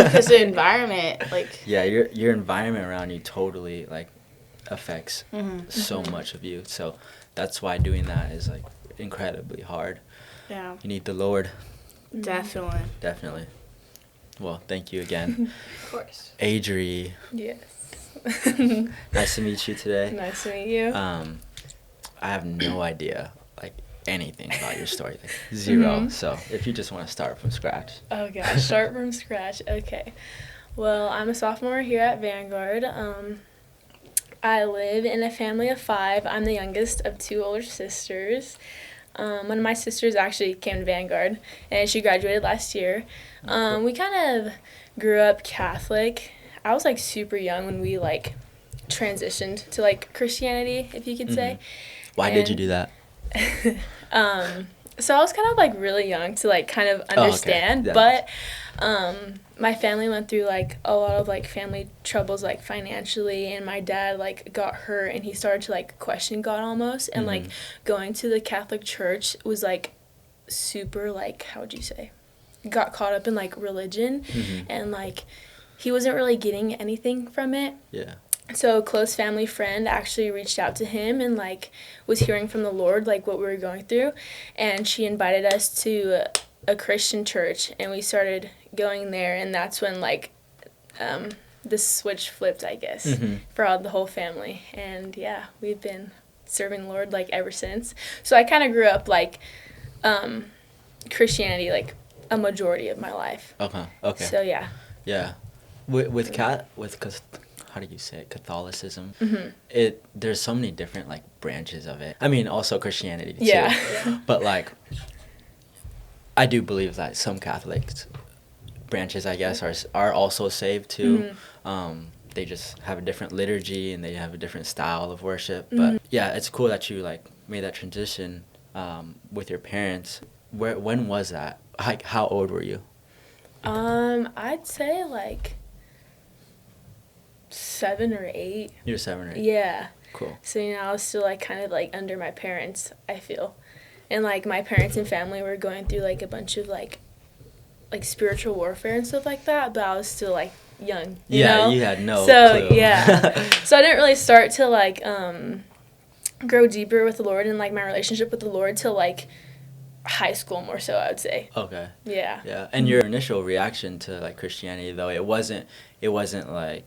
because the environment, like... Yeah, your environment around you totally, like, affects so much of you. So that's why doing that is, like, incredibly hard. Yeah. You need the Lord. Definitely. Definitely. Well, thank you again. Of course. Adri. Yes. Nice to meet you today. Nice to meet you. I have no idea, like, anything about your story. Like, zero. So if you just want to start from scratch. Oh, gosh. Start from scratch. Okay. Well, I'm a sophomore here at Vanguard. I live in a family of 5. I'm the youngest of 2 older sisters. One of my sisters actually came to Vanguard, and she graduated last year. Cool. We kind of grew up Catholic. I was, like, super young when we, like, transitioned to, like, Christianity, if you could say. Why did you do that? So I was kind of, like, really young to, like, kind of understand. Yeah. But my family went through, like, a lot of, like, family troubles, like, financially. And my dad, like, got hurt, and he started to, like, question God almost. And, like, going to the Catholic Church was, like, super, like, how would you say? Got caught up in, like, religion. And, like, he wasn't really getting anything from it. Yeah. So a close family friend actually reached out to him and, like, was hearing from the Lord, like, what we were going through. And she invited us to a Christian church, and we started going there. And that's when, like, the switch flipped, I guess, for the whole family. And, yeah, we've been serving the Lord, like, ever since. So I kind of grew up, like, Christianity, like, a majority of my life. Okay. So, yeah. Yeah. With how do you say it? Catholicism. There's so many different, like, branches of it. I mean, also Christianity too. Yeah. But, like, I do believe that some Catholics branches, I guess, are also saved too. They just have a different liturgy and they have a different style of worship. But yeah, it's cool that you, like, made that transition with your parents. When was that? Like, how old were you? I'd say, like, 7 or 8. You were 7 or 8? Yeah. Cool. So, you know, I was still, like, kind of, like, under my parents, I feel. And, like, my parents and family were going through, like, a bunch of, like spiritual warfare and stuff like that, but I was still, like, young, you know? You had no clue. Yeah. So I didn't really start to, like, grow deeper with the Lord and, like, my relationship with the Lord till, like, high school more so, I would say. Okay. Yeah. Yeah. And your initial reaction to, like, Christianity, though, it wasn't like,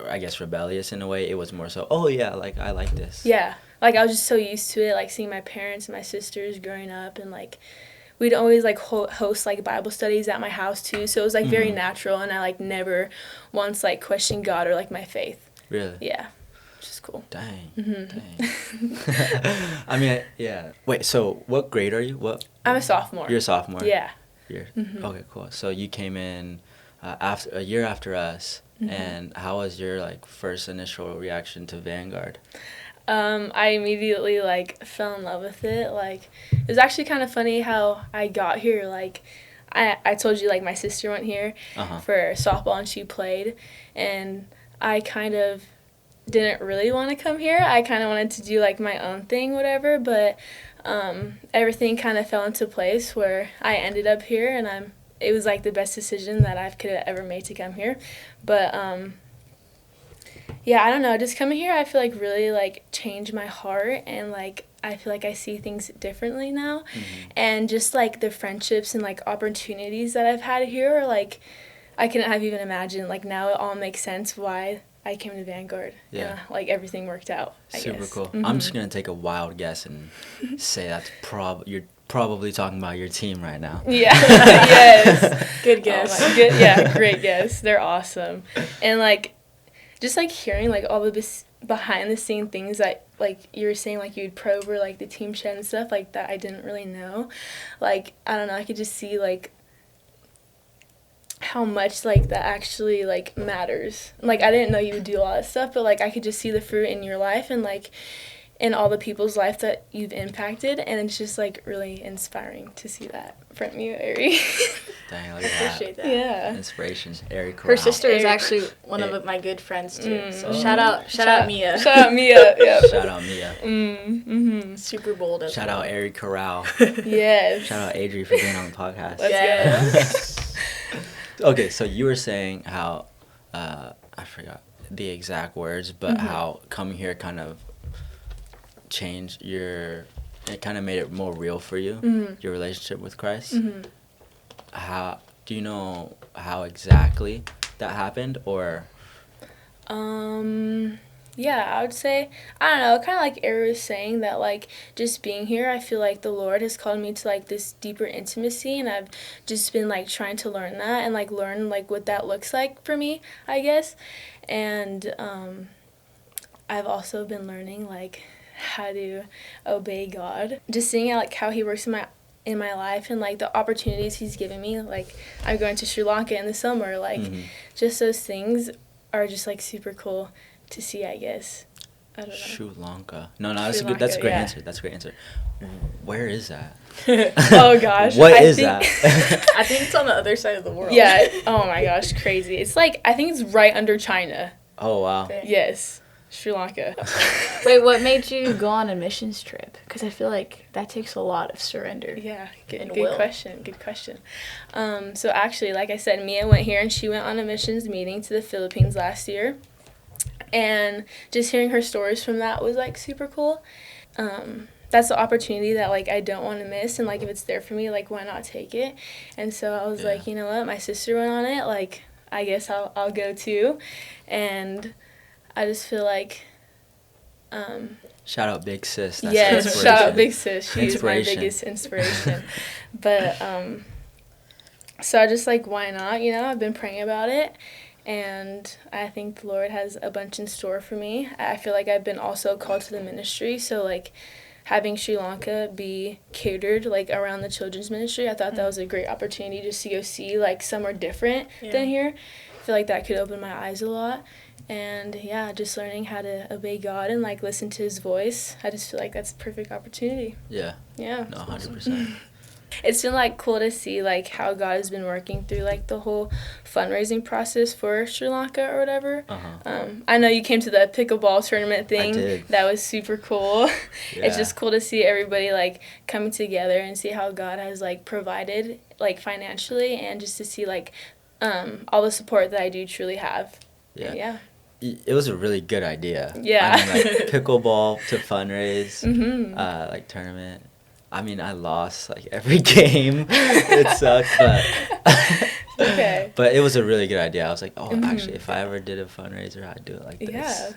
I guess, rebellious in a way. It was more so, oh yeah, like, I like this. Yeah. Like, I was just so used to it, like, seeing my parents and my sisters growing up, and, like, we'd always, like, host, like, Bible studies at my house too, so it was, like, very natural, and I, like, never once, like, questioned God or, like, my faith. Really? Yeah. Which is cool. Dang. I mean, yeah. Wait, so what grade are you? I'm a sophomore. You're a sophomore? Yeah. Okay, cool. So you came in a year after us, and how was your, like, first initial reaction to Vanguard? I immediately, like, fell in love with it. Like, it was actually kind of funny how I got here. Like, I told you, like, my sister went here for softball, and she played, and I kind of didn't really want to come here. I kind of wanted to do, like, my own thing, whatever, but everything kind of fell into place where I ended up here, and it was, like, the best decision that I could have ever made to come here. But yeah, I don't know, just coming here, I feel like really, like, changed my heart, and, like, I feel like I see things differently now. And just, like, the friendships and, like, opportunities that I've had here are, like, I couldn't have even imagined. Like, now it all makes sense why I came to Vanguard. Yeah. And, like, everything worked out, I Super guess. cool. I'm just going to take a wild guess and say that's you're probably talking about your team right now. Yeah. Yes. Good guess. Yeah, great guess. They're awesome. And, like, just, like, hearing, like, all the behind-the-scene things that, like, you were saying, like, you'd pro over, like, the team shed and stuff, like, that I didn't really know. Like, I don't know, I could just see, like, how much, like, that actually, like, matters. Like, I didn't know you would do all that stuff, but, like, I could just see the fruit in your life and, like, in all the people's life that you've impacted, and it's just, like, really inspiring to see that from you, Ari. Dang, look at that. Appreciate that. Yeah. Inspiration. Eric. Her sister is actually one of my good friends too. So shout out Mia. Shout out Mia. Yeah. Shout out Mia. Super bold as Shout well. out Eric Corral. Yes. Shout out Adri for being on the podcast. Let's go. Okay, so you were saying how I forgot the exact words, but how coming here kind of changed it kind of made it more real for you, your relationship with Christ. How do you know how exactly that happened, or? Yeah, I would say, I don't know, kind of like Ari was saying, that, like, just being here, I feel like the Lord has called me to, like, this deeper intimacy, and I've just been, like, trying to learn that and, like, learn, like, what that looks like for me, I guess. And I've also been learning, like, how to obey God. Just seeing, like, how he works in my life, and, like, the opportunities he's given me. Like, I'm going to Sri Lanka in the summer. Like, just those things are just, like, super cool to see, I guess. I don't know. Sri Lanka. No, that's a great answer. That's a great answer. Where is that? Oh gosh. What is that? I think it's on the other side of the world. Yeah. Oh my gosh, crazy. It's like, I think it's right under China. Oh wow. Yes. Sri Lanka. Wait, what made you go on a missions trip? Because I feel like that takes a lot of surrender. Yeah, good question. Good question. So actually, like I said, Mia went here and she went on a missions meeting to the Philippines last year. And just hearing her stories from that was, like, super cool. That's the opportunity that, like, I don't want to miss. And, like, if it's there for me, like, why not take it? And so I was like, you know what? My sister went on it. Like, I guess I'll go too. And I just feel like... shout out Big Sis. That's yes, shout out Big Sis. She's my biggest inspiration. But, so I just, like, why not? You know, I've been praying about it. And I think the Lord has a bunch in store for me. I feel like I've been also called to the ministry. So, like, having Sri Lanka be catered, like, around the children's ministry, I thought that was a great opportunity just to go see, like, somewhere different than here. I feel like that could open my eyes a lot. And, yeah, just learning how to obey God and, like, listen to his voice. I just feel like that's a perfect opportunity. Yeah. Yeah. No, 100%. It's been, like, cool to see, like, how God has been working through, like, the whole fundraising process for Sri Lanka or whatever. I know you came to the pickleball tournament thing. I did. That was super cool. Yeah. It's just cool to see everybody, like, coming together and see how God has, like, provided, like, financially, and just to see, like, all the support that I do truly have. Yeah. It was a really good idea. Yeah. I mean, like, pickleball to fundraise, like, tournament. I mean, I lost, like, every game. It sucked, but okay. But it was a really good idea. I was like, actually, if I ever did a fundraiser, I'd do it like this. Yeah.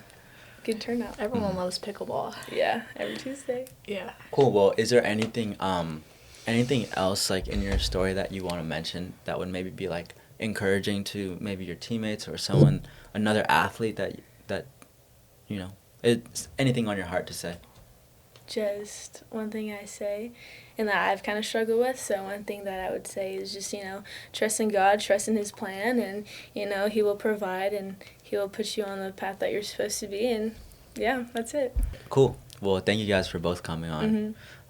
Good turnout. Everyone loves pickleball. Yeah, every Tuesday. Yeah. Cool. Well, is there anything else, like, in your story that you want to mention that would maybe be, like, encouraging to maybe your teammates or another athlete that you know, it's anything on your heart to say? Just one thing I say, and that I've kind of struggled with. So one thing that I would say is just, you know, trust in God, trust in his plan, and, you know, he will provide and he will put you on the path that you're supposed to be. And, yeah, that's it. Cool. Well, thank you guys for both coming on.